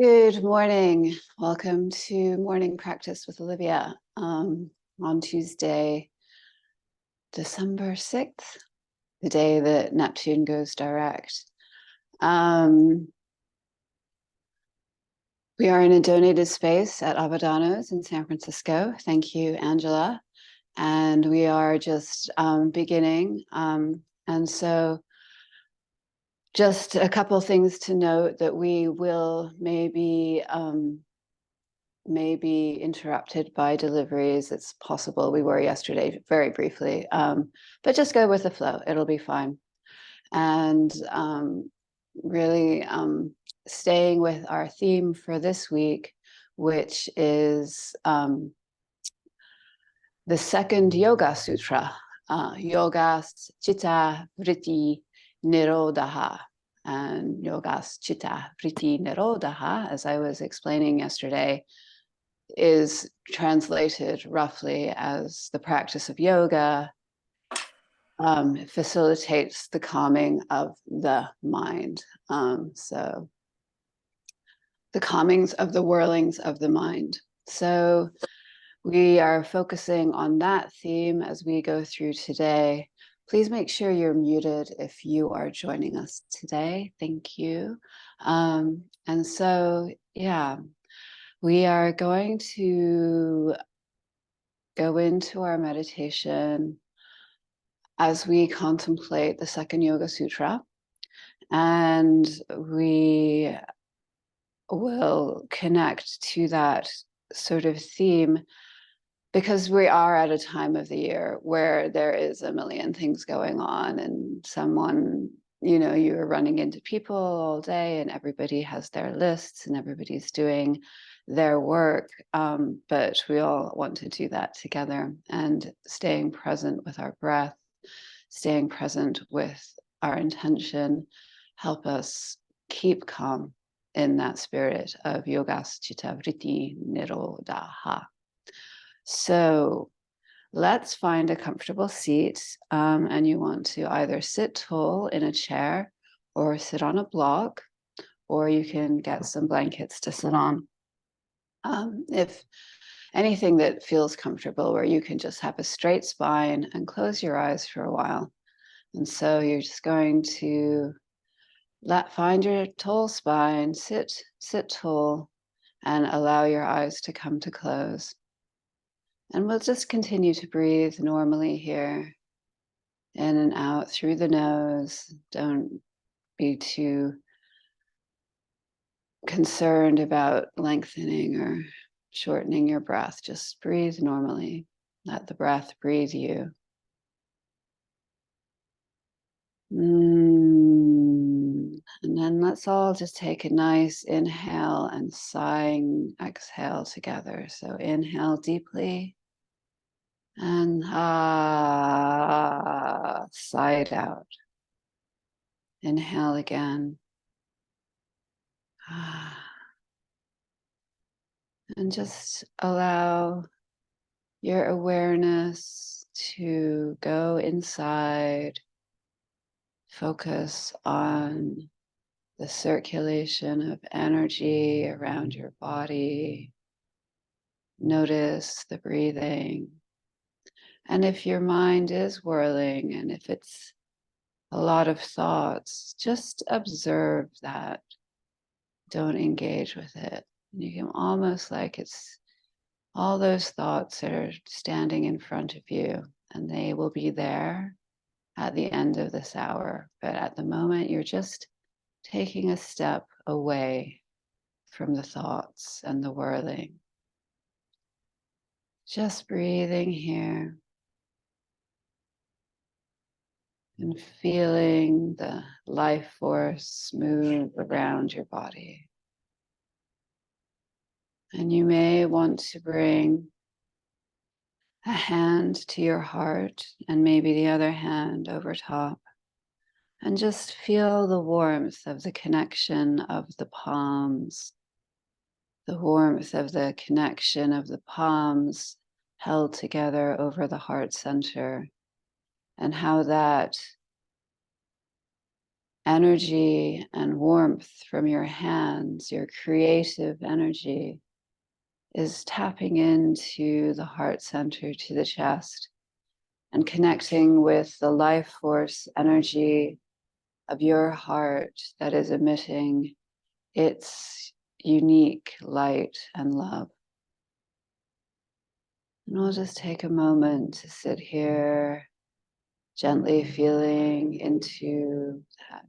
Good morning. Welcome to Morning Practice with Olivia on Tuesday, December 6th, the day that Neptune goes direct. We are in a donated space at Avadanos in San Francisco. Thank you, Angela. And we are just beginning. And so just a couple of things to note that we will maybe interrupted by deliveries. It's possible. We were yesterday very briefly, but just go with the flow. It'll be fine. And really staying with our theme for this week, which is the second Yoga Sutra, Yogas Chitta Vritti Nirodha. And Yogas Chitta Vritti Nirodha, as I was explaining yesterday, is translated roughly as the practice of yoga facilitates the calming of the mind. So the calmings of the whirlings of the mind. So we are focusing on that theme as we go through today. Please make sure you're muted if you are joining us today. Thank you. And so, yeah, we are going to go into our meditation as we contemplate the second Yoga Sutra, and we will connect to that sort of theme because we are at a time of the year where there is a million things going on, and you're running into people all day and everybody has their lists and everybody's doing their work, but we all want to do that together, and staying present with our breath, staying present with our intention, help us keep calm in that spirit of Yogas Chitta Vritti Nirodha. So let's find a comfortable seat, and you want to either sit tall in a chair or sit on a block, or you can get some blankets to sit on. If anything that feels comfortable, where you can just have a straight spine and close your eyes for a while. And so you're just going to find your tall spine, sit tall, and allow your eyes to come to close. And we'll just continue to breathe normally here, in and out through the nose. Don't be too concerned about lengthening or shortening your breath. Just breathe normally. Let the breath breathe you. And then let's all just take a nice inhale and sighing exhale together. So inhale deeply and sigh it out. Inhale again. And just allow your awareness to go inside. Focus on the circulation of energy around your body. Notice the breathing. And if your mind is whirling and if it's a lot of thoughts, just observe that. Don't engage with it. You can almost like it's all those thoughts that are standing in front of you, and they will be there at the end of this hour. But at the moment, you're just taking a step away from the thoughts and the whirling. Just breathing here and feeling the life force move around your body. And you may want to bring a hand to your heart and maybe the other hand over top, and just feel the warmth of the connection of the palms, the warmth of the connection of the palms held together over the heart center, and how that energy and warmth from your hands, your creative energy, is tapping into the heart center, to the chest, and connecting with the life force energy of your heart that is emitting its unique light and love. And we'll just take a moment to sit here, gently feeling into that.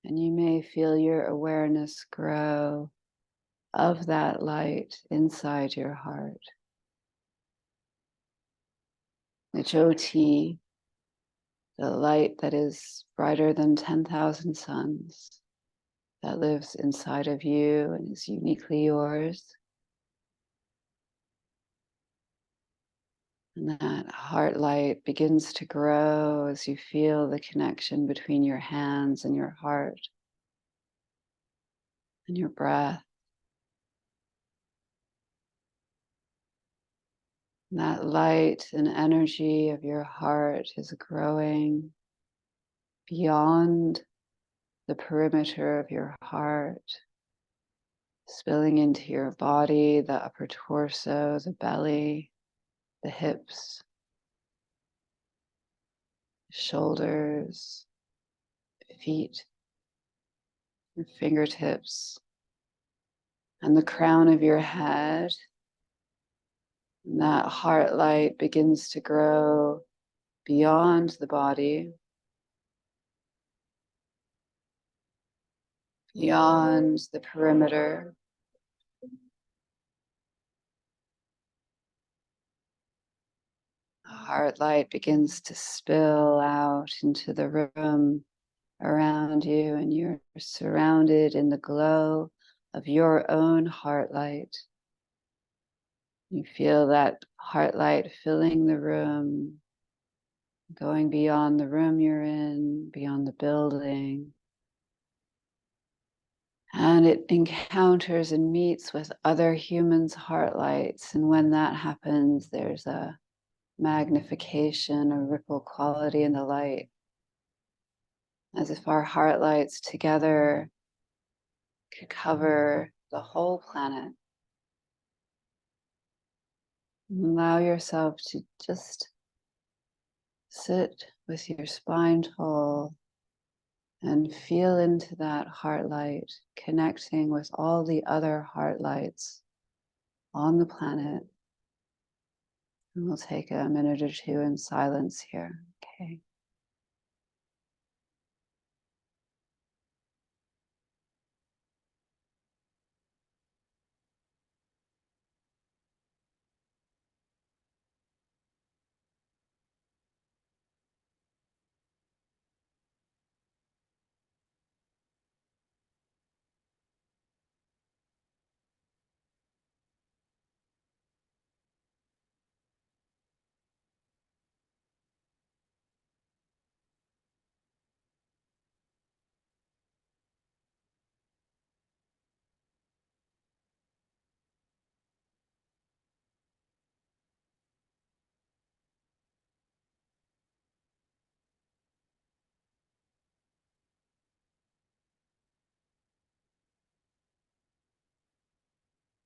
And you may feel your awareness grow of that light inside your heart. The Jyoti, the light that is brighter than 10,000 suns, that lives inside of you and is uniquely yours. And that heart light begins to grow as you feel the connection between your hands and your heart and your breath. And that light and energy of your heart is growing beyond the perimeter of your heart, spilling into your body, the upper torso, the belly, the hips, shoulders, feet, your fingertips, and the crown of your head. And that heart light begins to grow beyond the body, beyond the perimeter. The heart light begins to spill out into the room around you, and you're surrounded in the glow of your own heart light. You feel that heart light filling the room, going beyond the room you're in, beyond the building. And it encounters and meets with other humans' heart lights. And when that happens, there's a magnification, a ripple quality in the light, as if our heart lights together could cover the whole planet. Allow yourself to just sit with your spine tall and feel into that heart light, connecting with all the other heart lights on the planet. And we'll take a minute or two in silence here. Okay.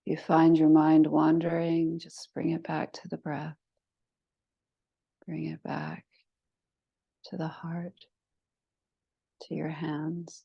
You find your mind wandering, just bring it back to the breath. Bring it back to the heart, to your hands.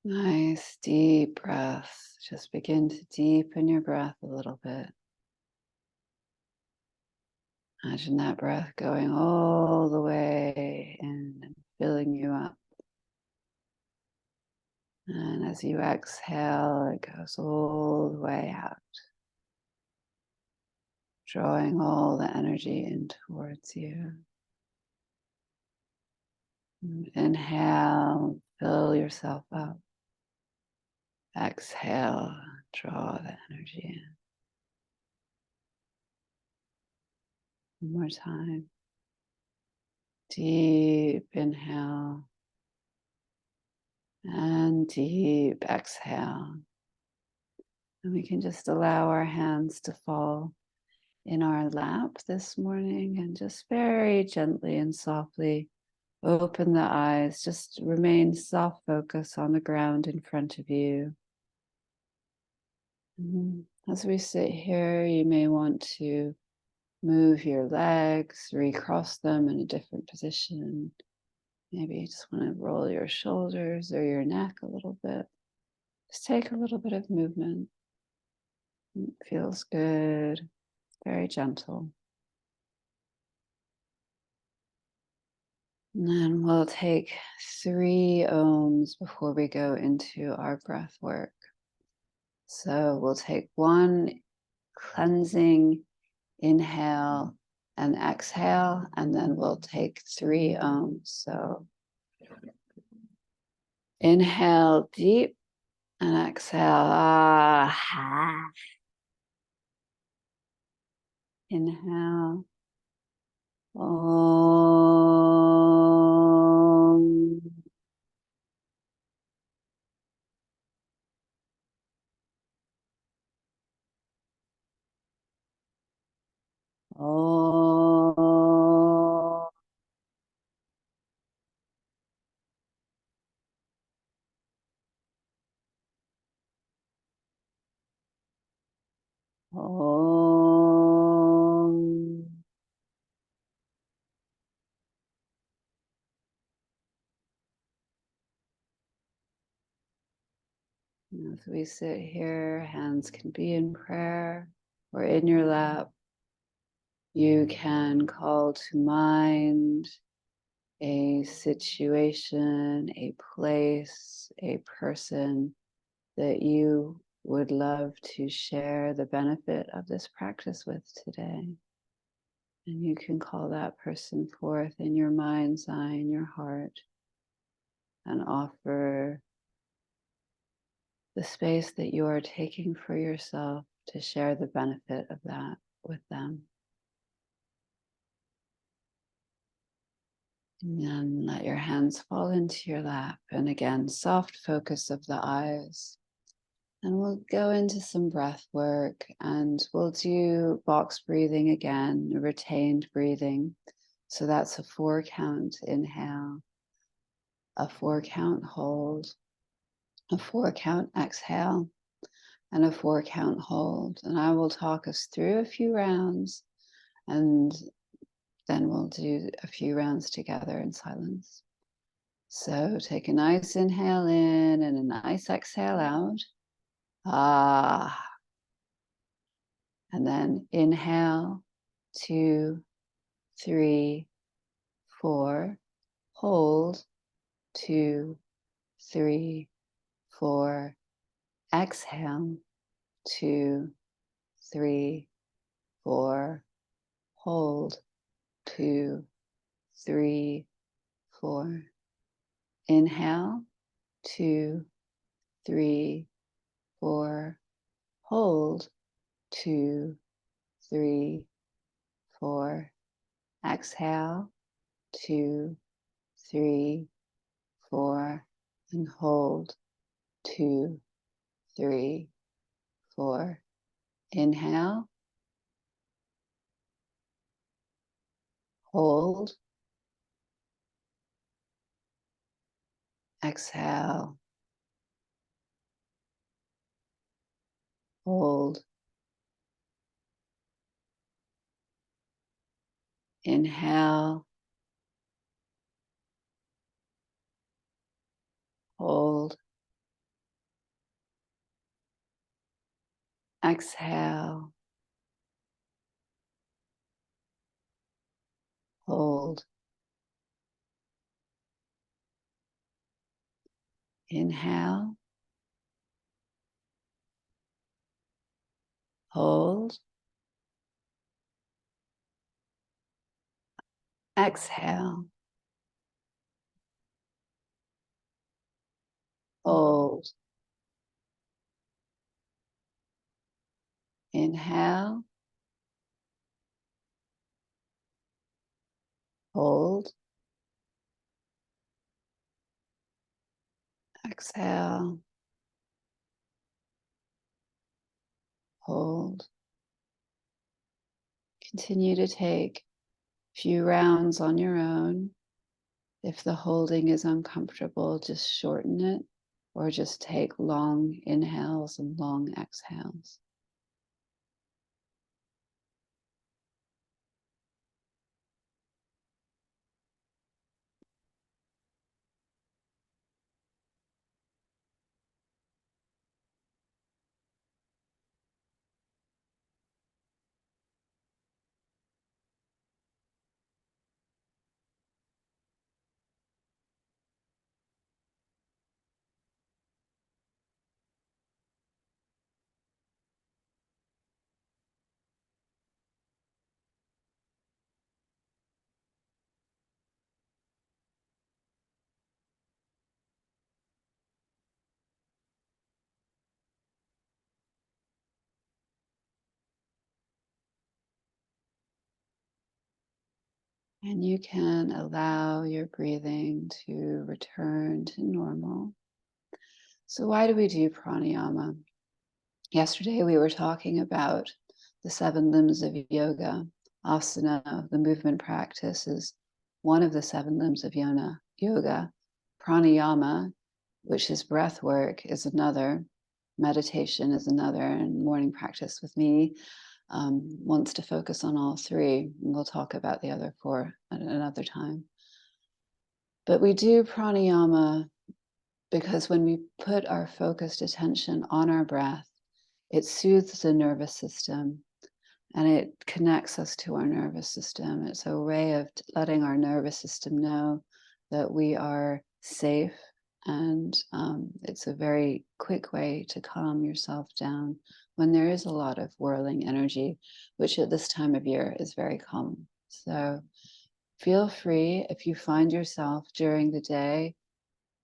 Nice deep breath. Just begin to deepen your breath a little bit. Imagine that breath going all the way in and filling you up. And as you exhale, it goes all the way out, drawing all the energy in towards you. Inhale, fill yourself up. Exhale, draw the energy in. One more time. Deep inhale and deep exhale. And we can just allow our hands to fall in our lap this morning and just very gently and softly open the eyes. Just remain soft focus on the ground in front of you. As we sit here, you may want to move your legs, recross them in a different position. Maybe you just want to roll your shoulders or your neck a little bit. Just take a little bit of movement. It feels good, very gentle. And then we'll take 3 ohms before we go into our breath work. So we'll take 1 cleansing inhale and exhale, and then we'll take 3 ohms. So inhale deep and exhale. Inhale. Om. Om. Om. As we sit here, hands can be in prayer or in your lap. You can call to mind a situation, a place, a person that you would love to share the benefit of this practice with today. And you can call that person forth in your mind's eye, in your heart, and offer the space that you are taking for yourself to share the benefit of that with them. And then let your hands fall into your lap. And again, soft focus of the eyes. And we'll go into some breath work and we'll do box breathing again, retained breathing. So that's a 4 count inhale, a 4 count hold, a 4 count exhale, and a 4 count hold. And I will talk us through a few rounds and then we'll do a few rounds together in silence. So take a nice inhale in and a nice exhale out. And then inhale, 2, 3, 4, hold, 2, 3, 4, exhale, 2, 3, 4, hold, 2, 3, 4, inhale, 2, 3, 4, hold, 2, 3, 4, exhale, 2, 3, 4, and hold, 2, 3, 4. Inhale, hold, exhale, hold, inhale, hold, Exhale. Hold. Inhale. Hold. Exhale. Hold. Inhale. Hold. Exhale. Hold. Continue to take a few rounds on your own. If the holding is uncomfortable, just shorten it or just take long inhales and long exhales. And you can allow your breathing to return to normal. So why do we do pranayama? Yesterday we were talking about the 7 limbs of yoga. Asana, the movement practice, is one of the 7 limbs of yoga. Pranayama, which is breath work, is another. Meditation is another, and morning practice with me wants to focus on all 3. We'll talk about the other 4 at another time. But we do pranayama because when we put our focused attention on our breath, it soothes the nervous system and it connects us to our nervous system. It's a way of letting our nervous system know that we are safe, and it's a very quick way to calm yourself down when there is a lot of whirling energy, which at this time of year is very common. So feel free, if you find yourself during the day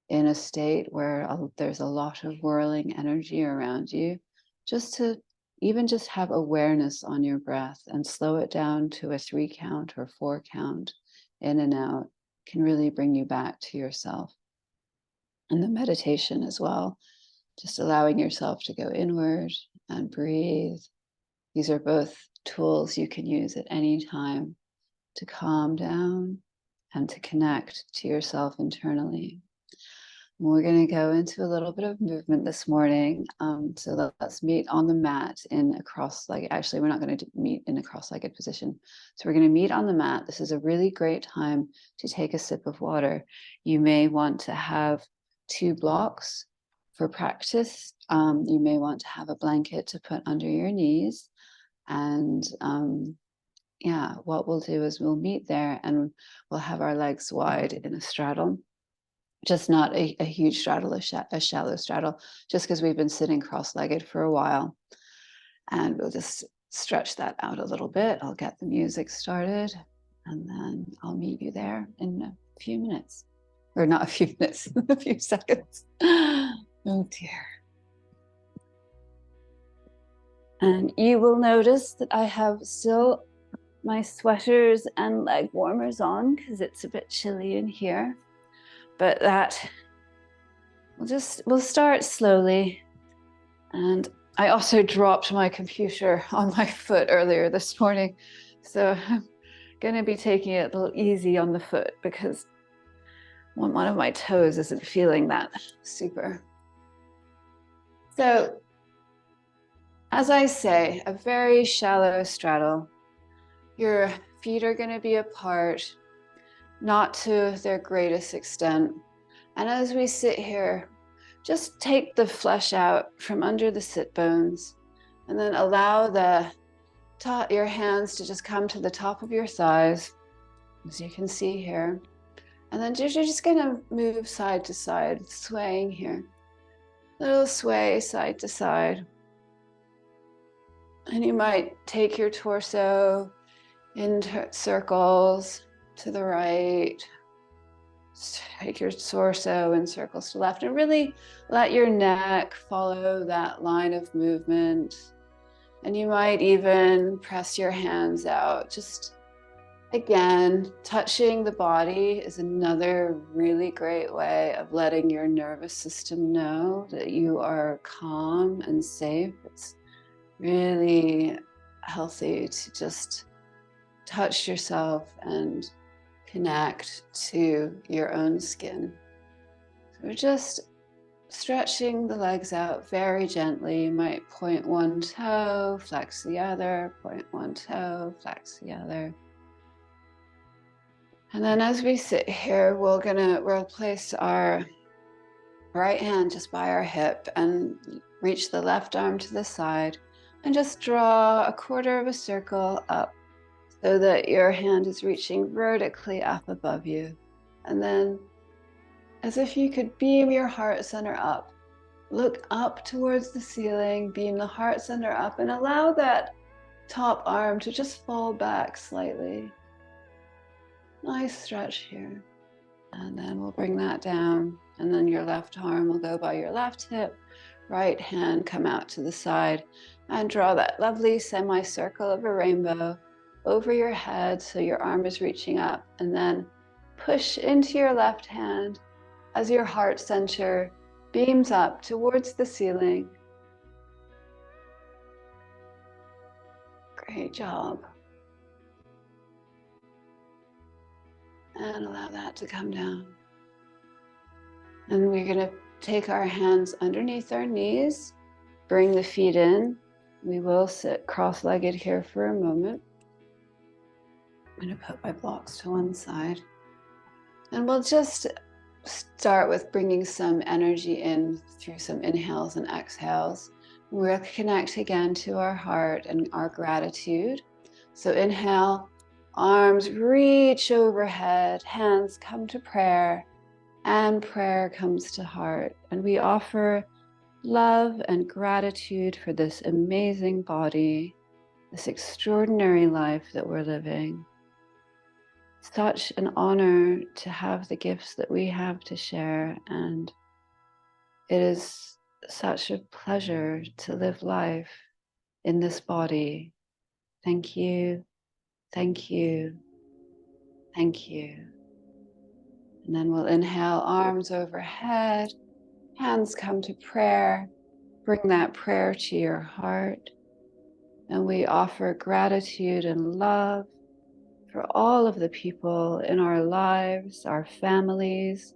in a state where there's a lot of whirling energy around you, just to even just have awareness on your breath and slow it down to a 3 count or 4 count in and out can really bring you back to yourself. And the meditation as well, just allowing yourself to go inward and breathe. These are both tools you can use at any time to calm down and to connect to yourself internally. We're going to go into a little bit of movement this morning. So let's meet on the mat in a cross-legged. Actually, we're not going to meet in a cross-legged position. So we're going to meet on the mat. This is a really great time to take a sip of water. You may want to have 2 blocks for practice. You may want to have a blanket to put under your knees. And yeah, what we'll do is we'll meet there and we'll have our legs wide in a straddle. Just not a huge straddle, a shallow straddle, just because we've been sitting cross-legged for a while. And we'll just stretch that out a little bit. I'll get the music started and then I'll meet you there in a few minutes. Or not a few minutes, a few seconds. Oh dear. And you will notice that I have still my sweaters and leg warmers on because it's a bit chilly in here. But that we'll start slowly. And I also dropped my computer on my foot earlier this morning. So I'm going to be taking it a little easy on the foot because one of my toes isn't feeling that super. So as I say, a very shallow straddle. Your feet are going to be apart, not to their greatest extent. And as we sit here, just take the flesh out from under the sit bones And then allow your hands to just come to the top of your thighs, as you can see here. And then you're just going to move side to side, swaying here. Little sway side to side. And you might take your torso in circles to the right. Take your torso in circles to the left, and really let your neck follow that line of movement. And you might even press your hands out. Just again, touching the body is another really great way of letting your nervous system know that you are calm and safe. It's really healthy to just touch yourself and connect to your own skin. So we're just stretching the legs out very gently. You might point one toe, flex the other, point one toe, flex the other. And then as we sit here, we'll place our right hand just by our hip and reach the left arm to the side and just draw a quarter of a circle up, so that your hand is reaching vertically up above you. And then, as if you could beam your heart center up, look up towards the ceiling, beam the heart center up, and allow that top arm to just fall back slightly. Nice stretch here. And then we'll bring that down. And then your left arm will go by your left hip, right hand come out to the side, and draw that lovely semicircle of a rainbow over your head, so your arm is reaching up, and then push into your left hand as your heart center beams up towards the ceiling. Great job. And allow that to come down. And we're going to take our hands underneath our knees, bring the feet in. We will sit cross-legged here for a moment. I'm going to put my blocks to one side. And we'll just start with bringing some energy in through some inhales and exhales. We'll connect again to our heart and our gratitude. So inhale, arms reach overhead, hands come to prayer, and prayer comes to heart. And we offer love and gratitude for this amazing body, this extraordinary life that we're living. Such an honor to have the gifts that we have to share, and it is such a pleasure to live life in this body. Thank you, thank you, thank you. And then we'll inhale, arms overhead, hands come to prayer. Bring that prayer to your heart, and we offer gratitude and love for all of the people in our lives, our families,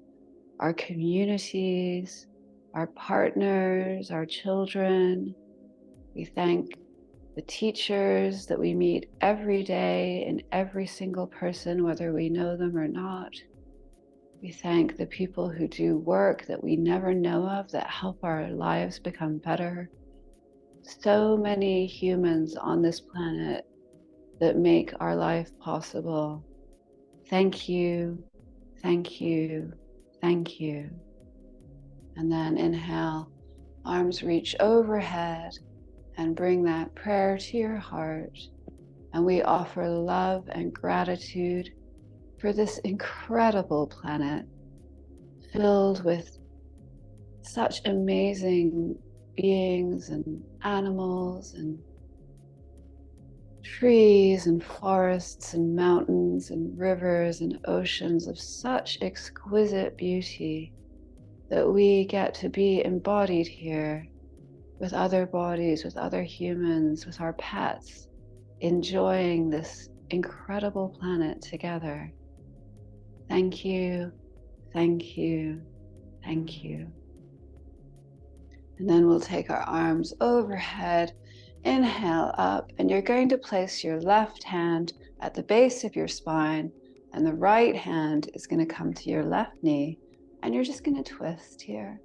our communities, our partners, our children. We thank the teachers that we meet every day in every single person, whether we know them or not. We thank the people who do work that we never know of that help our lives become better. So many humans on this planet that make our life possible. Thank you, thank you, thank you. And then inhale, arms reach overhead and bring that prayer to your heart. And we offer love and gratitude for this incredible planet filled with such amazing beings and animals and trees and forests and mountains and rivers and oceans of such exquisite beauty that we get to be embodied here with other bodies, with other humans, with our pets, enjoying this incredible planet together. Thank you, thank you, thank you. And then we'll take our arms overhead. Inhale up, and you're going to place your left hand at the base of your spine, and the right hand is going to come to your left knee, and you're just going to twist here.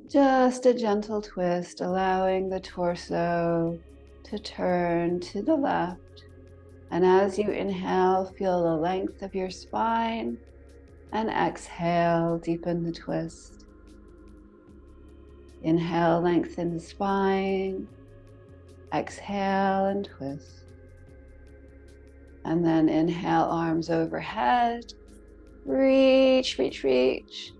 Just a gentle twist, allowing the torso to turn to the left. And as you inhale, feel the length of your spine, and exhale, deepen the twist. Inhale, lengthen the spine. Exhale and twist. And then inhale, arms overhead. Reach, reach, reach.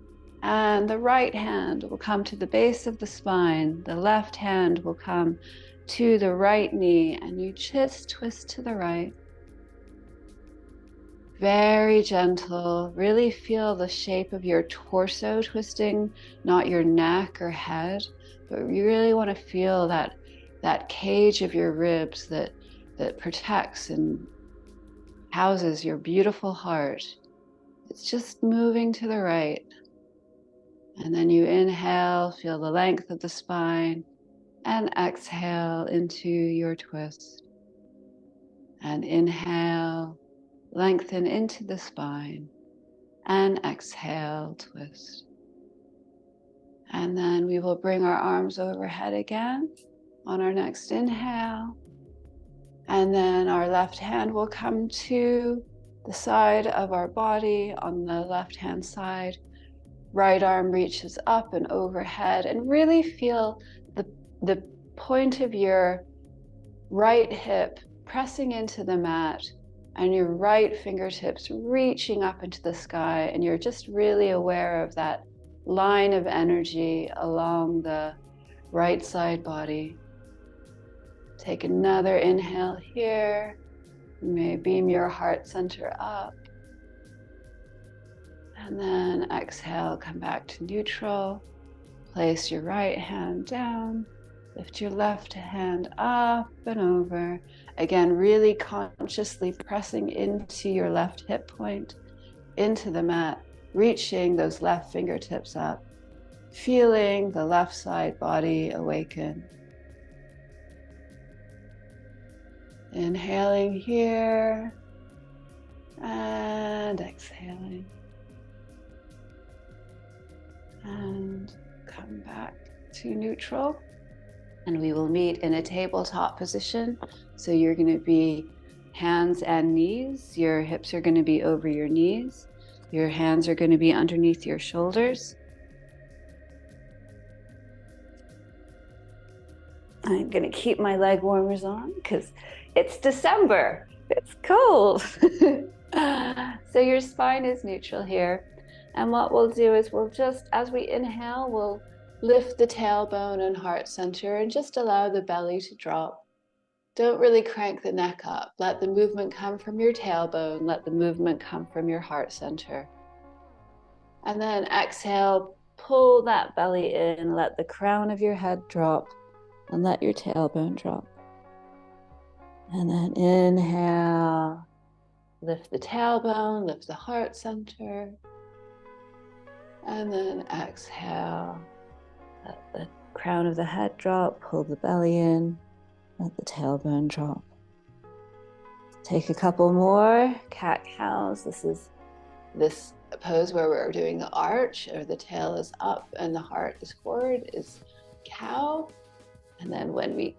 And the right hand will come to the base of the spine. The left hand will come to the right knee, and you just twist to the right. Very gentle. Really feel the shape of your torso twisting, not your neck or head, but you really want to feel that cage of your ribs that protects and houses your beautiful heart. It's just moving to the right. And then you inhale, feel the length of the spine, and exhale into your twist. And inhale, lengthen into the spine, and exhale, twist. And then we will bring our arms overhead again on our next inhale. And then our left hand will come to the side of our body on the left-hand side. Right arm reaches up and overhead, and really feel the point of your right hip pressing into the mat, and your right fingertips reaching up into the sky, and you're just really aware of that line of energy along the right side body. Take another inhale here. You may beam your heart center up. And then exhale, come back to neutral. Place your right hand down. Lift your left hand up and over. Again, really consciously pressing into your left hip point, into the mat, reaching those left fingertips up, feeling the left side body awaken. Inhaling here and exhaling. And come back to neutral. And we will meet in a tabletop position. So you're going to be hands and knees. Your hips are going to be over your knees. Your hands are going to be underneath your shoulders. I'm going to keep my leg warmers on because it's December. It's cold. So your spine is neutral here. And what we'll do is we'll just, as we inhale, we'll lift the tailbone and heart center and just allow the belly to drop. Don't really crank the neck up. Let the movement come from your tailbone. Let the movement come from your heart center. And then exhale, pull that belly in, let the crown of your head drop, and let your tailbone drop. And then inhale, lift the tailbone, lift the heart center. And then exhale, let the crown of the head drop, pull the belly in, let the tailbone drop. Take a couple more, cat-cows. This is this pose where we're doing the arch, or the tail is up and the heart is forward, is cow. And then when we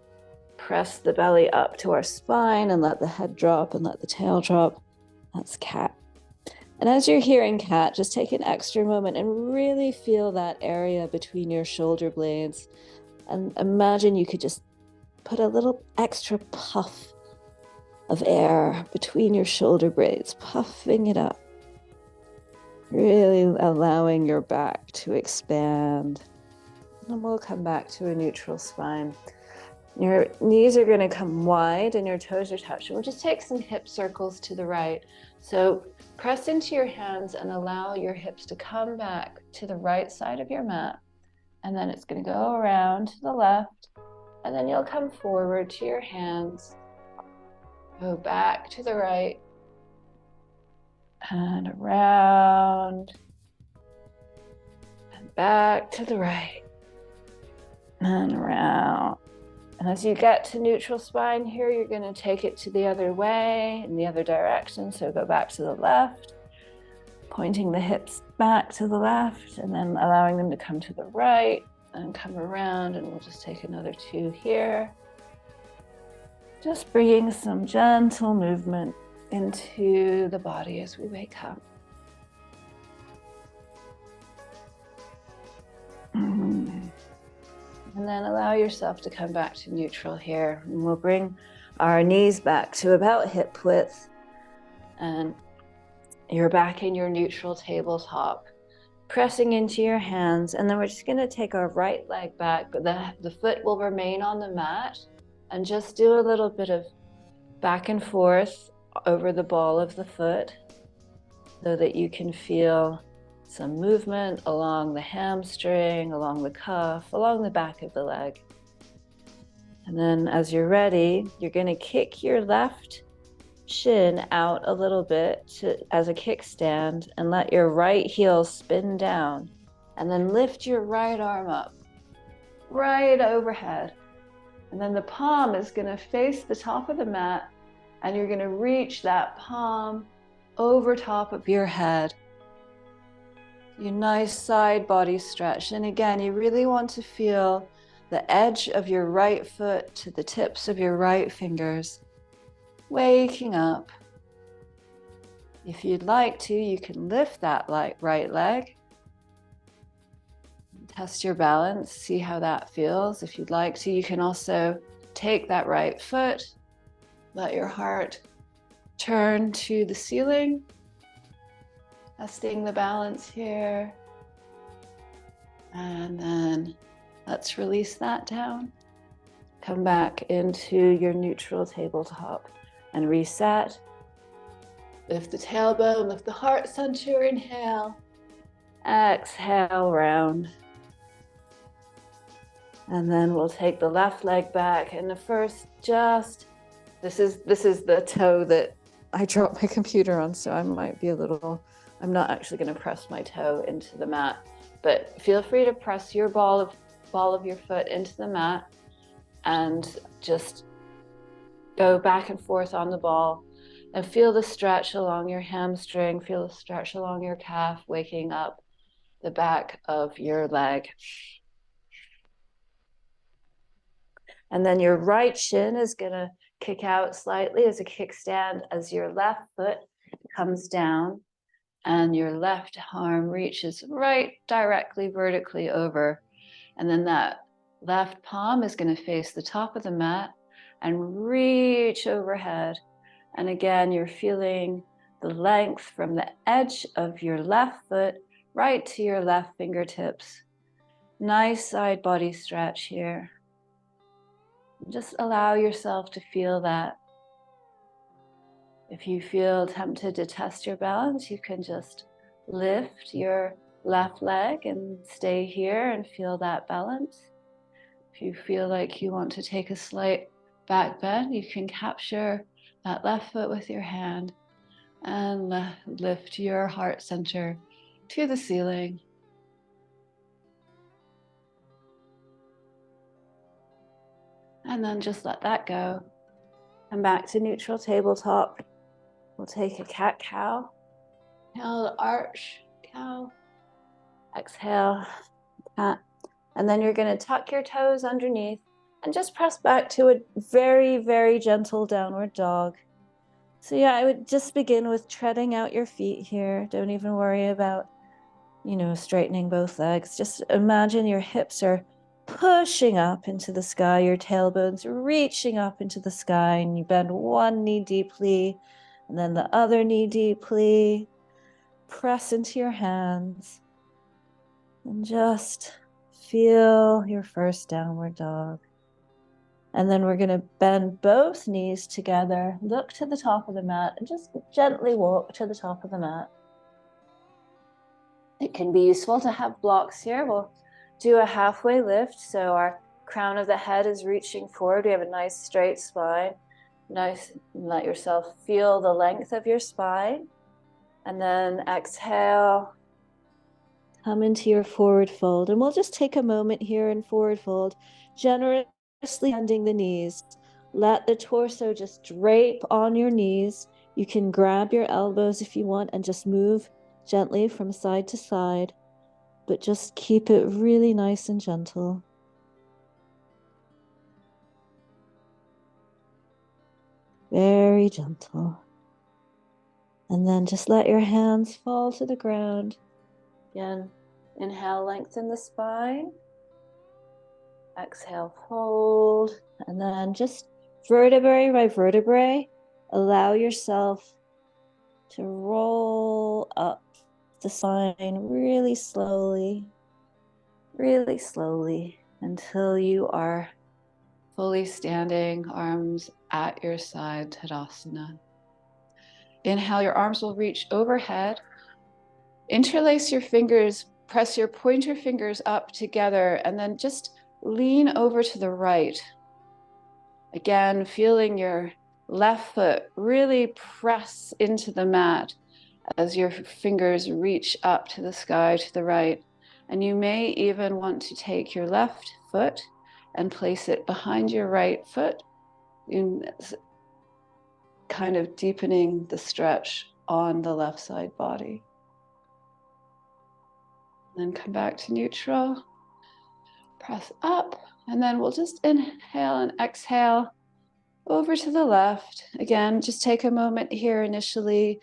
press the belly up to our spine and let the head drop and let the tail drop, that's cat. And as you're hearing cat, just take an extra moment and really feel that area between your shoulder blades. And imagine you could just put a little extra puff of air between your shoulder blades, puffing it up. Really allowing your back to expand. And we'll come back to a neutral spine. Your knees are going to come wide and your toes are touching. We'll just take some hip circles to the right. So press into your hands and allow your hips to come back to the right side of your mat. And then it's going to go around to the left. And then you'll come forward to your hands. Go back to the right. And around. And back to the right. And around. And as you get to neutral spine here, you're going to take it to the other way, in the other direction. So go back to the left, pointing the hips back to the left, and then allowing them to come to the right, and come around, and we'll just take another 2 here. Just bringing some gentle movement into the body as we wake up. And then allow yourself to come back to neutral here. And we'll bring our knees back to about hip width. And you're back in your neutral tabletop, pressing into your hands. And then we're just going to take our right leg back, but the foot will remain on the mat. And just do a little bit of back and forth over the ball of the foot so that you can feel some movement along the hamstring, along the cuff, along the back of the leg. And then as you're ready, you're going to kick your left shin out a little bit as a kickstand and let your right heel spin down. And then lift your right arm up, right overhead. And then the palm is going to face the top of the mat, and you're going to reach that palm over top of your head. Your nice side body stretch. And again, you really want to feel the edge of your right foot to the tips of your right fingers, waking up. If you'd like to, you can lift that right leg. Test your balance, see how that feels. If you'd like to, you can also take that right foot, let your heart turn to the ceiling, testing the balance here. And then let's release that down. Come back into your neutral tabletop and reset. Lift the tailbone, lift the heart center, inhale. Exhale, round. And then we'll take the left leg back. And the first this is the toe that I dropped my computer on, so I might be I'm not actually going to press my toe into the mat, but feel free to press your ball of your foot into the mat and just go back and forth on the ball and feel the stretch along your hamstring, feel the stretch along your calf, waking up the back of your leg. And then your right shin is going to kick out slightly as a kickstand as your left foot comes down and your left arm reaches right directly vertically over. And then that left palm is going to face the top of the mat and reach overhead. And again, you're feeling the length from the edge of your left foot right to your left fingertips. Nice side body stretch here. Just allow yourself to feel that. If you feel tempted to test your balance, you can just lift your left leg and stay here and feel that balance. If you feel like you want to take a slight back bend, you can capture that left foot with your hand and lift your heart center to the ceiling. And then just let that go. Come back to neutral tabletop. We'll take a cat-cow. Inhale, arch, cow. Exhale, cat. And then you're going to tuck your toes underneath and just press back to a very, very gentle downward dog. So yeah, I would just begin with treading out your feet here. Don't even worry about, straightening both legs. Just imagine your hips are pushing up into the sky, your tailbone's reaching up into the sky, and you bend one knee deeply and then the other knee deeply. Press into your hands and just feel your first downward dog. And then we're going to bend both knees together, look to the top of the mat, and just gently walk to the top of the mat. It can be useful to have blocks here. We'll do a halfway lift, so our crown of the head is reaching forward. We have a nice straight spine. Nice, let yourself feel the length of your spine. And then exhale, come into your forward fold. And we'll just take a moment here in forward fold, generously bending the knees. Let the torso just drape on your knees. You can grab your elbows if you want and just move gently from side to side. but just keep it really nice and gentle. Very gentle. And then just let your hands fall to the ground. Again, inhale, lengthen the spine. Exhale, fold. And then just vertebrae by vertebrae, allow yourself to roll up the spine really slowly until you are fully standing, arms at your side, Tadasana. Inhale, your arms will reach overhead. Interlace your fingers, press your pointer fingers up together, and then just lean over to the right. Again, feeling your left foot really press into the mat as your fingers reach up to the sky to the right. And you may even want to take your left foot and place it behind your right foot, kind of deepening the stretch on the left side body. Then come back to neutral, press up, and then we'll just inhale and exhale over to the left. Again, just take a moment here initially,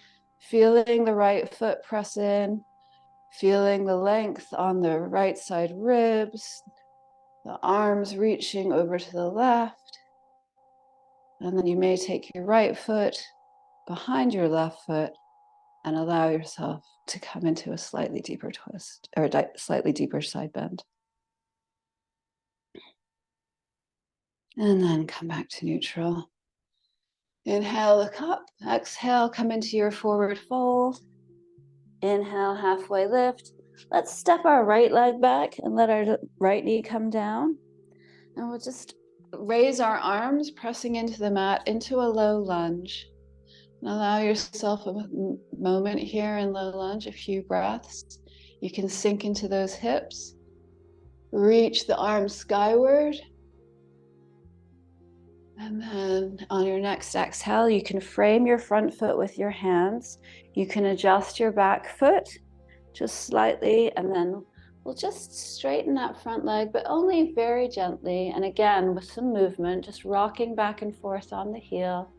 feeling the right foot press in, feeling the length on the right side ribs, the arms reaching over to the left. And then you may take your right foot behind your left foot and allow yourself to come into a slightly deeper twist or slightly deeper side bend. And then come back to neutral. Inhale, look up. Exhale, come into your forward fold. Inhale, halfway lift. Let's step our right leg back and let our right knee come down. And we'll just raise our arms, pressing into the mat, into a low lunge. And allow yourself a moment here in low lunge, a few breaths. You can sink into those hips. Reach the arms skyward. And then on your next exhale, you can frame your front foot with your hands. You can adjust your back foot just slightly, and then we'll just straighten that front leg, but only very gently. And again, with some movement, just rocking back and forth on the heel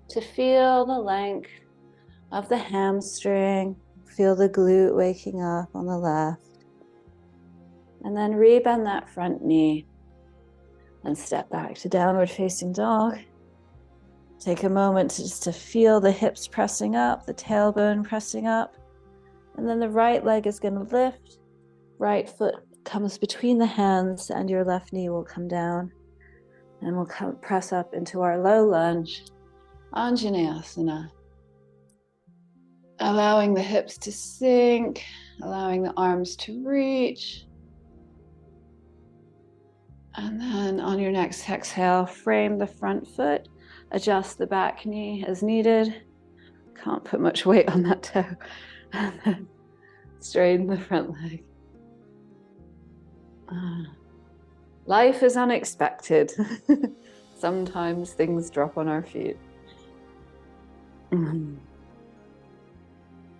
to feel the length of the hamstring, feel the glute waking up on the left. And then rebend that front knee and step back to downward facing dog. Take a moment to feel the hips pressing up, the tailbone pressing up. And then the right leg is going to lift. Right foot comes between the hands and your left knee will come down. And we'll press up into our low lunge, Anjaneyasana. Allowing the hips to sink, allowing the arms to reach. And then on your next exhale, frame the front foot, adjust the back knee as needed. Can't put much weight on that toe. And then straighten the front leg. Life is unexpected. Sometimes things drop on our feet.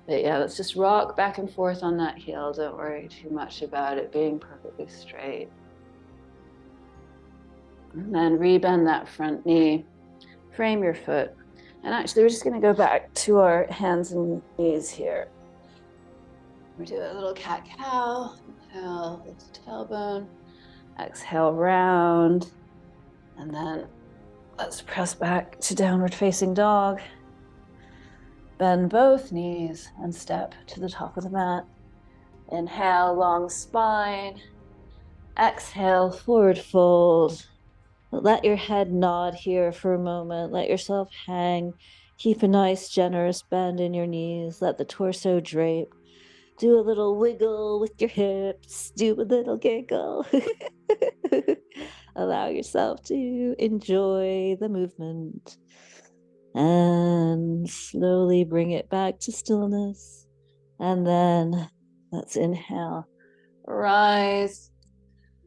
But yeah, let's just rock back and forth on that heel. Don't worry too much about it being perfectly straight. And then rebend that front knee, frame your foot. And actually, we're just going to go back to our hands and knees here. We do a little cat-cow. Inhale, lift the tailbone. Exhale, round. And then let's press back to downward facing dog. Bend both knees and step to the top of the mat. Inhale, long spine. Exhale, forward fold. Let your head nod here for a moment. Let yourself hang. Keep a nice, generous bend in your knees. Let the torso drape. Do a little wiggle with your hips. Do a little giggle. Allow yourself to enjoy the movement. And slowly bring it back to stillness. And then let's inhale. Rise.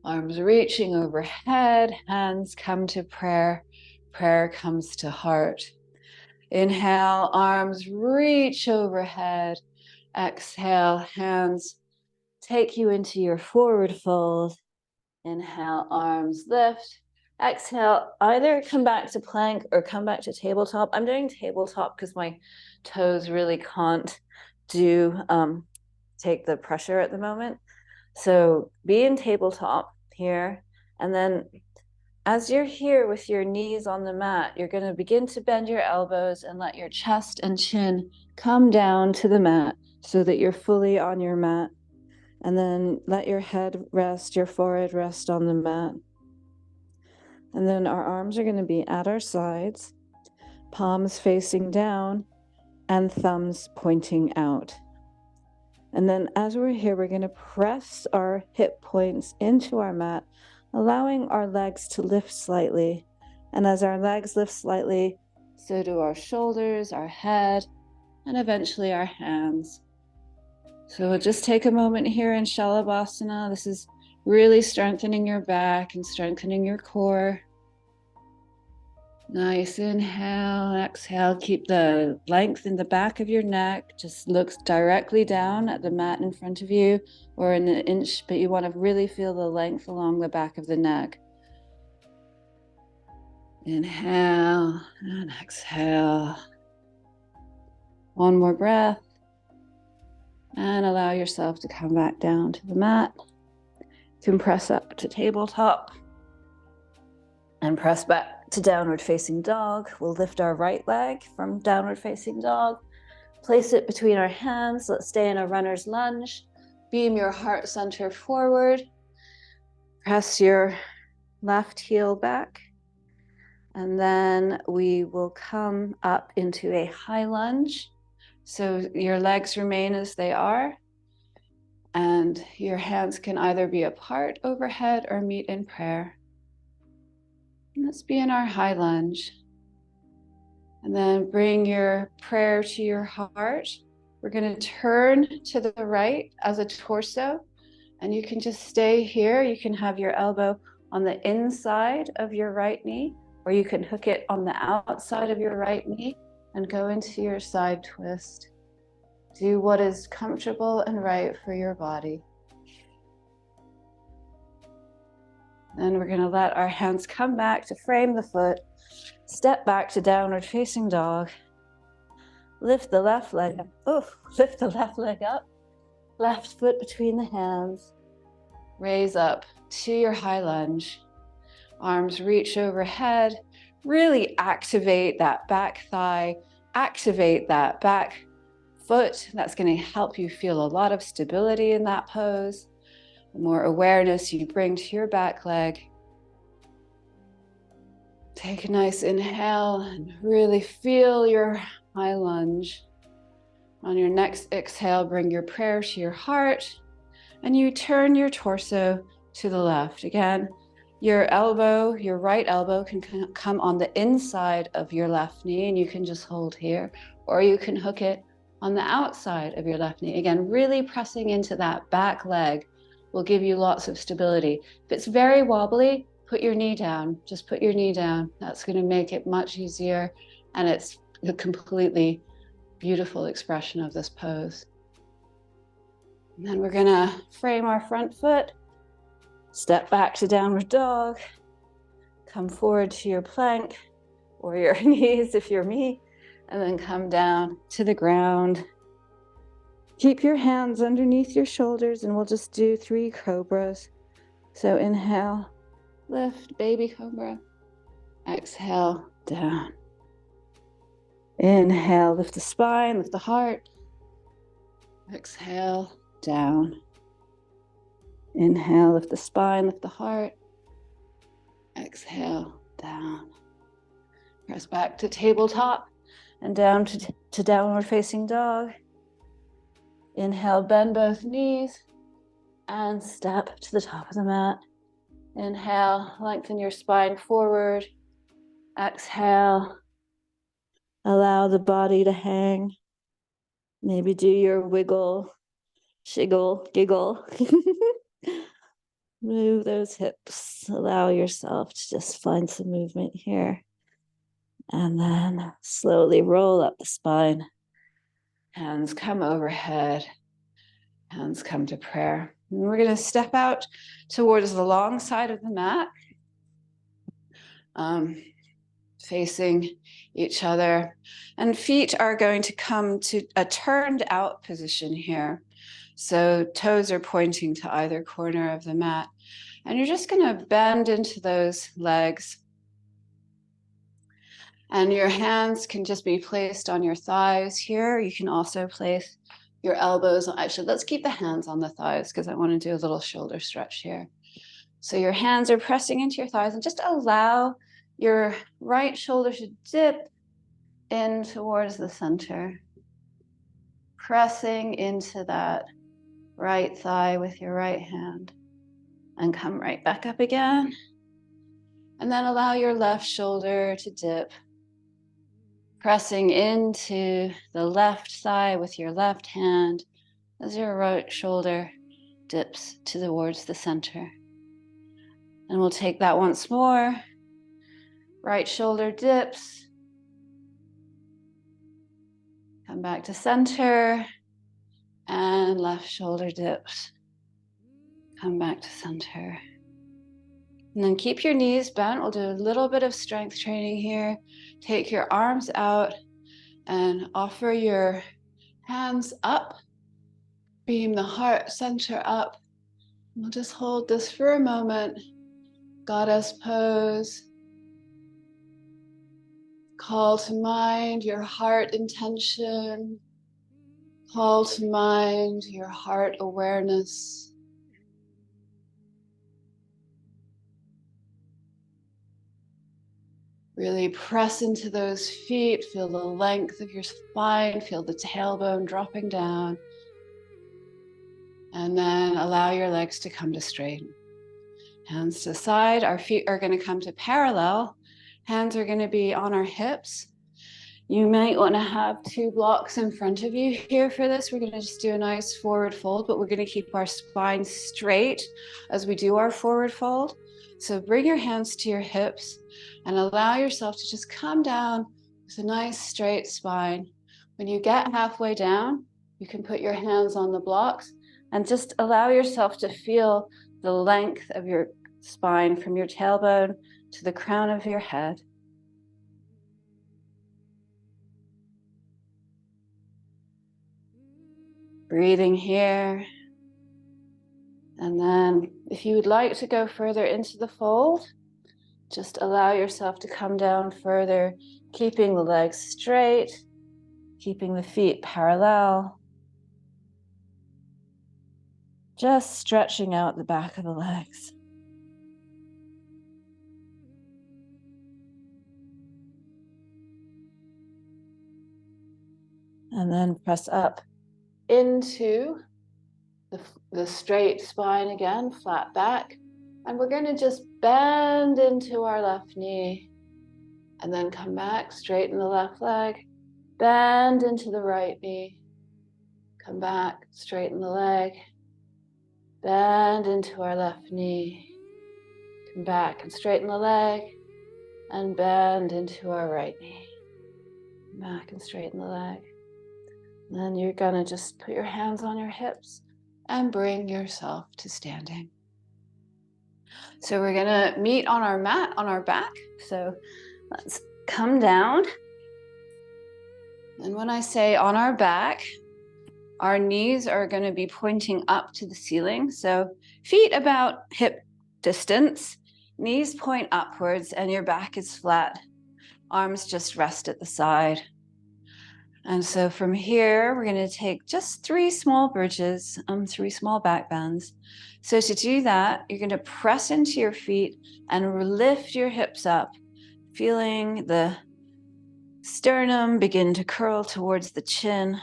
Arms reaching overhead, hands come to prayer. Prayer comes to heart. Inhale, arms reach overhead. Exhale, hands take you into your forward fold. Inhale, arms lift. Exhale, either come back to plank or come back to tabletop. I'm doing tabletop because my toes really can't take the pressure at the moment. So be in tabletop here. And then as you're here with your knees on the mat, you're going to begin to bend your elbows and let your chest and chin come down to the mat so that you're fully on your mat. And then let your head rest, your forehead rest on the mat. And then our arms are going to be at our sides, palms facing down and thumbs pointing out. And then as we're here, we're going to press our hip points into our mat, allowing our legs to lift slightly. And as our legs lift slightly, so do our shoulders, our head, and eventually our hands. So we'll just take a moment here in Shalabhasana. This is really strengthening your back and strengthening your core. Nice inhale, exhale. Keep the length in the back of your neck. Just look directly down at the mat in front of you or in an inch, but you want to really feel the length along the back of the neck. Inhale and exhale. One more breath. And allow yourself to come back down to the mat. You can press up to tabletop and press back to downward facing dog. We'll lift our right leg from downward facing dog. Place it between our hands. Let's stay in a runner's lunge. Beam your heart center forward. Press your left heel back. And then we will come up into a high lunge. So your legs remain as they are, and your hands can either be apart overhead or meet in prayer. And let's be in our high lunge. And then bring your prayer to your heart. We're going to turn to the right as a torso, and you can just stay here. You can have your elbow on the inside of your right knee, or you can hook it on the outside of your right knee and go into your side twist. Do what is comfortable and right for your body. Then we're going to let our hands come back to frame the foot. Step back to downward facing dog. Lift the left leg up. Oh, lift the left leg up. Left foot between the hands. Raise up to your high lunge. Arms reach overhead. Really activate that back thigh. Activate that back foot. That's going to help you feel a lot of stability in that pose. The more awareness you bring to your back leg. Take a nice inhale and really feel your high lunge. On your next exhale, bring your prayer to your heart and you turn your torso to the left. Again, your elbow, your right elbow can come on the inside of your left knee and you can just hold here, or you can hook it on the outside of your left knee. Again, really pressing into that back leg will give you lots of stability. If it's very wobbly, put your knee down. Just put your knee down. That's going to make it much easier, and it's a completely beautiful expression of this pose. And then we're going to frame our front foot. Step back to downward dog. Come forward to your plank or your knees if you're me, and then come down to the ground. Keep your hands underneath your shoulders and we'll just do 3 cobras. So inhale, lift, baby cobra. Exhale, down. Inhale, lift the spine, lift the heart. Exhale, down. Inhale, lift the spine, lift the heart. Exhale, down. Press back to tabletop and down to downward facing dog. Inhale, bend both knees and step to the top of the mat. Inhale, lengthen your spine forward. Exhale, allow the body to hang. Maybe do your wiggle, shiggle, giggle. Move those hips. Allow yourself to just find some movement here. And then slowly roll up the spine. Hands come overhead Hands come to prayer. And we're going to step out towards the long side of the mat, facing each other. And feet are going to come to a turned out position here. So toes are pointing to either corner of the mat. And you're just going to bend into those legs. And your hands can just be placed on your thighs here. You can also place your elbows. Actually, let's keep the hands on the thighs because I want to do a little shoulder stretch here. So your hands are pressing into your thighs, and just allow your right shoulder to dip in towards the center, pressing into that right thigh with your right hand, and come right back up again. And then allow your left shoulder to dip, pressing into the left thigh with your left hand as your right shoulder dips towards the center. And we'll take that once more. Right shoulder dips. Come back to center. And left shoulder dips. Come back to center. And then keep your knees bent. We'll do a little bit of strength training here. Take your arms out and offer your hands up. Beam the heart center up. We'll just hold this for a moment. Goddess pose. Call to mind your heart intention. Call to mind your heart awareness. Really press into those feet. Feel the length of your spine. Feel the tailbone dropping down. And then allow your legs to come to straighten. Hands to the side. Our feet are going to come to parallel. Hands are going to be on our hips. You might want to have 2 blocks in front of you here for this. We're going to just do a nice forward fold, but we're going to keep our spine straight as we do our forward fold. So bring your hands to your hips and allow yourself to just come down with a nice straight spine. When you get halfway down, you can put your hands on the blocks and just allow yourself to feel the length of your spine from your tailbone to the crown of your head. Breathing here. And then if you would like to go further into the fold, just allow yourself to come down further, keeping the legs straight, keeping the feet parallel. Just stretching out the back of the legs. And then press up into the straight spine again, flat back. And we're going to just bend into our left knee. And then come back, straighten the left leg. Bend into the right knee. Come back, straighten the leg. Bend into our left knee. Come back and straighten the leg. And bend into our right knee. Come back and straighten the leg. And then you're going to just put your hands on your hips and bring yourself to standing. So we're going to meet on our mat, on our back. So let's come down. And when I say on our back, our knees are going to be pointing up to the ceiling. So feet about hip distance, knees point upwards, and your back is flat. Arms just rest at the side. And so from here, we're going to take just 3 small bridges, 3 small back bends. So to do that, you're going to press into your feet and lift your hips up, feeling the sternum begin to curl towards the chin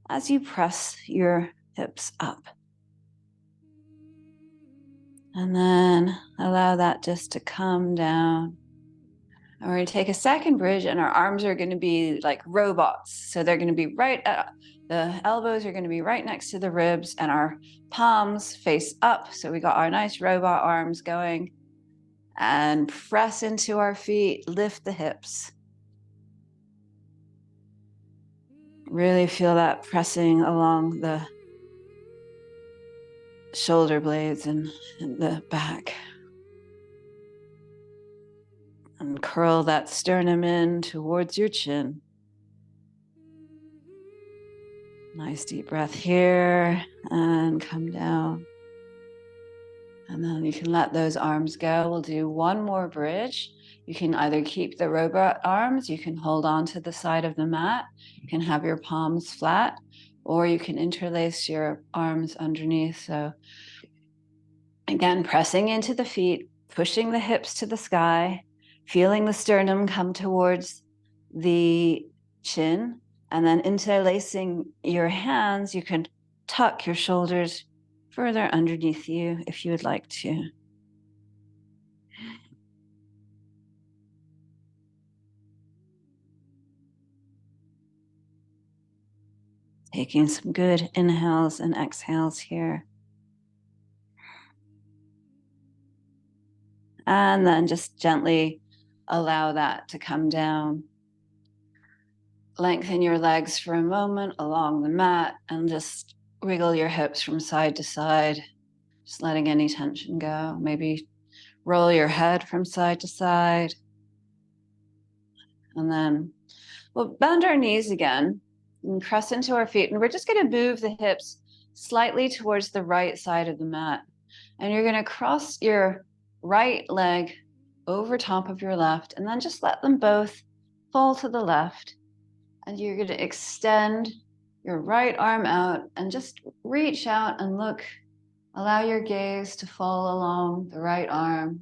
as you press your hips up. And then allow that just to come down. And we're going to take a second bridge, and our arms are going to be like robots. So they're going to be the elbows are going to be right next to the ribs, and our palms face up. So we got our nice robot arms going. And press into our feet, lift the hips. Really feel that pressing along the shoulder blades and the back. And curl that sternum in towards your chin. Nice deep breath here and come down. And then you can let those arms go. We'll do one more bridge. You can either keep the robot arms, you can hold on to the side of the mat, you can have your palms flat, or you can interlace your arms underneath. So again, pressing into the feet, pushing the hips to the sky, feeling the sternum come towards the chin, and then interlacing your hands. You can tuck your shoulders further underneath you if you would like to. Taking some good inhales and exhales here. And then just gently allow that to come down. Lengthen your legs for a moment along the mat and just wiggle your hips from side to side, just letting any tension go. Maybe roll your head from side to side. And then we'll bend our knees again and press into our feet. And we're just going to move the hips slightly towards the right side of the mat. And you're going to cross your right leg over top of your left, and then just let them both fall to the left. And you're going to extend your right arm out and just reach out and look. Allow your gaze to fall along the right arm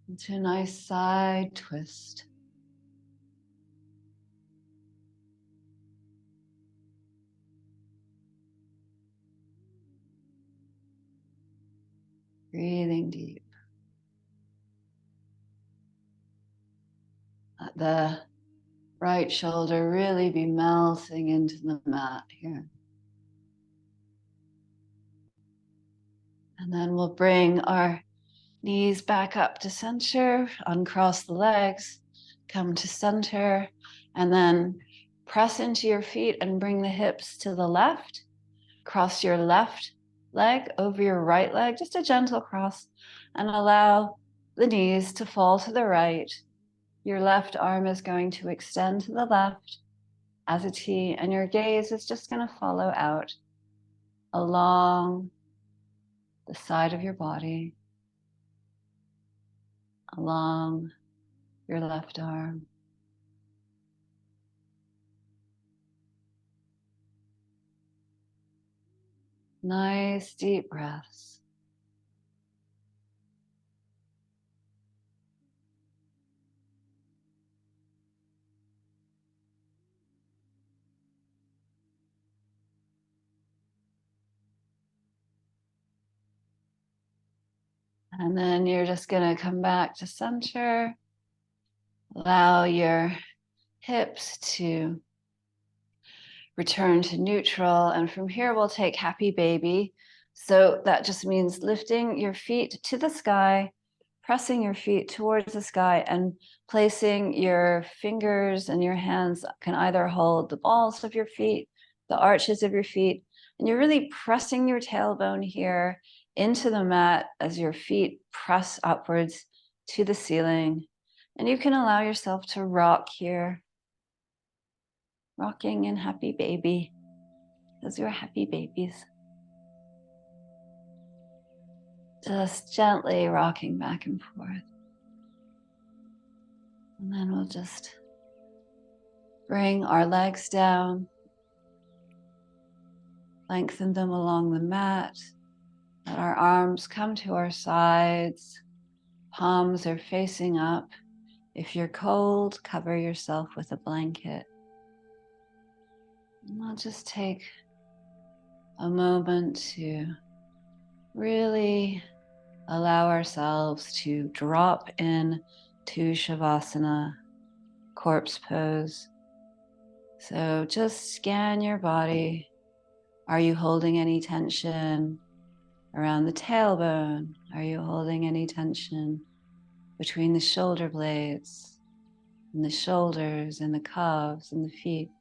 into a nice side twist. Breathing deep. Let the right shoulder really be melting into the mat here. And then we'll bring our knees back up to center, uncross the legs, come to center, and then press into your feet and bring the hips to the left. Cross your left leg over your right leg, just a gentle cross, and allow the knees to fall to the right. Your left arm is going to extend to the left as a T, and your gaze is just going to follow out along the side of your body, along your left arm. Nice deep breaths. And then you're just going to come back to center. Allow your hips to return to neutral. And from here, we'll take happy baby. So that just means lifting your feet to the sky, pressing your feet towards the sky, and placing your fingers and your hands can either hold the balls of your feet, the arches of your feet, and you're really pressing your tailbone here into the mat as your feet press upwards to the ceiling. And you can allow yourself to rock here. Rocking in happy baby, because you're happy babies. Just gently rocking back and forth. And then we'll just bring our legs down, lengthen them along the mat, let our arms come to our sides, palms are facing up. If you're cold, cover yourself with a blanket. And we'll just take a moment to really allow ourselves to drop in to Shavasana, corpse pose. So just scan your body. Are you holding any tension around the tailbone? Are you holding any tension between the shoulder blades and the shoulders and the calves and the feet?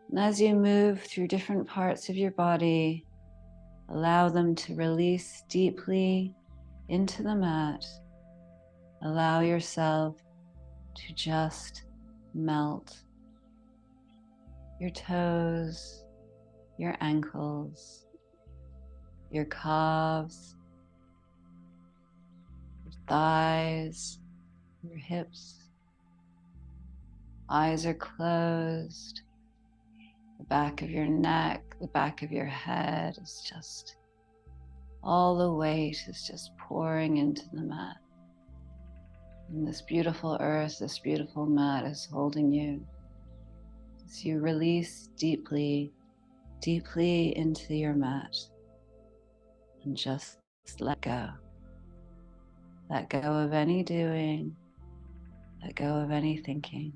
And as you move through different parts of your body, Allow them to release deeply into the mat. Allow yourself to just melt. Your toes, your ankles, your calves, your thighs, your hips. Eyes are closed. The back of your neck, the back of your head is just, all the weight is just pouring into the mat. And this beautiful earth, this beautiful mat is holding you as you release deeply, deeply into your mat and just let go. Let go of any doing, let go of any thinking.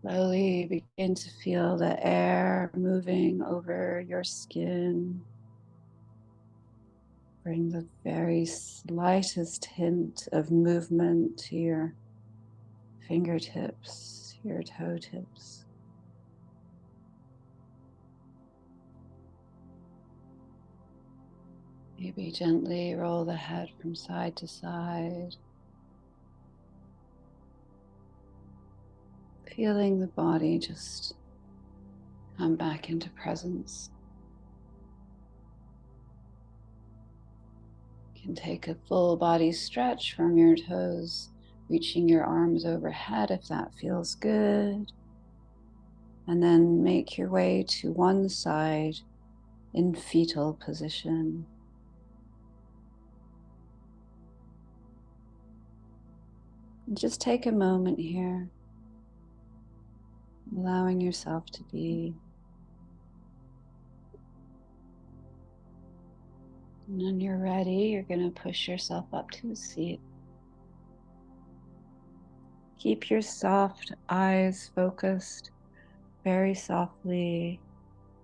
Slowly begin to feel the air moving over your skin. Bring the very slightest hint of movement to your fingertips, your toe tips. Maybe gently roll the head from side to side. Feeling the body just come back into presence. You can take a full body stretch from your toes, reaching your arms overhead if that feels good. And then make your way to one side in fetal position. And just take a moment here, allowing yourself to be. And when you're ready, you're going to push yourself up to a seat. Keep your soft eyes focused very softly,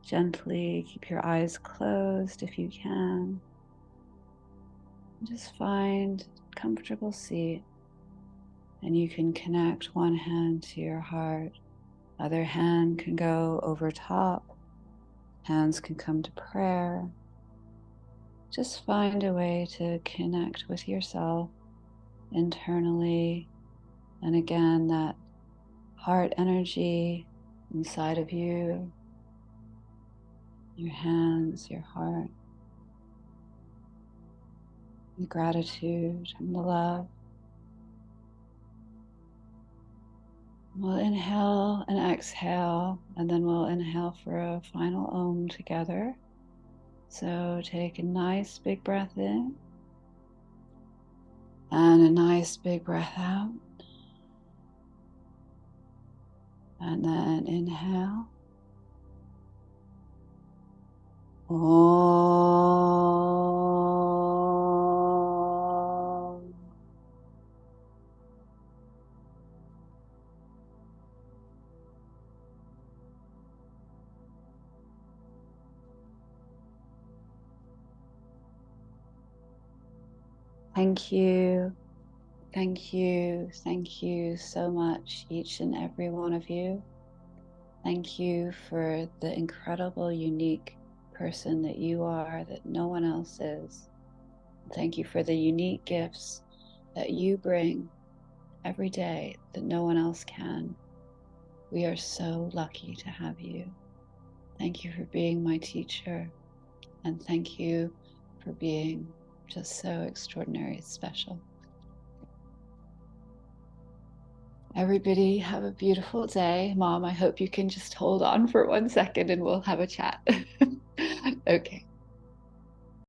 gently. Keep your eyes closed if you can. Just find a comfortable seat, and you can connect one hand to your heart. Other hand can go over top. Hands can come to prayer. Just find a way to connect with yourself internally. And again, that heart energy inside of you, your hands, your heart, the gratitude and the love. We'll inhale and exhale, and then we'll inhale for a final Om together. So take a nice big breath in and a nice big breath out. And then inhale. Om. Thank you. Thank you. Thank you so much, each and every one of you. Thank you for the incredible, unique person that you are, that no one else is. Thank you for the unique gifts that you bring every day that no one else can. We are so lucky to have you. Thank you for being my teacher. And thank you for being just so extraordinary, special. Everybody have a beautiful day. Mom, I hope you can just hold on for 1 second and we'll have a chat. Okay.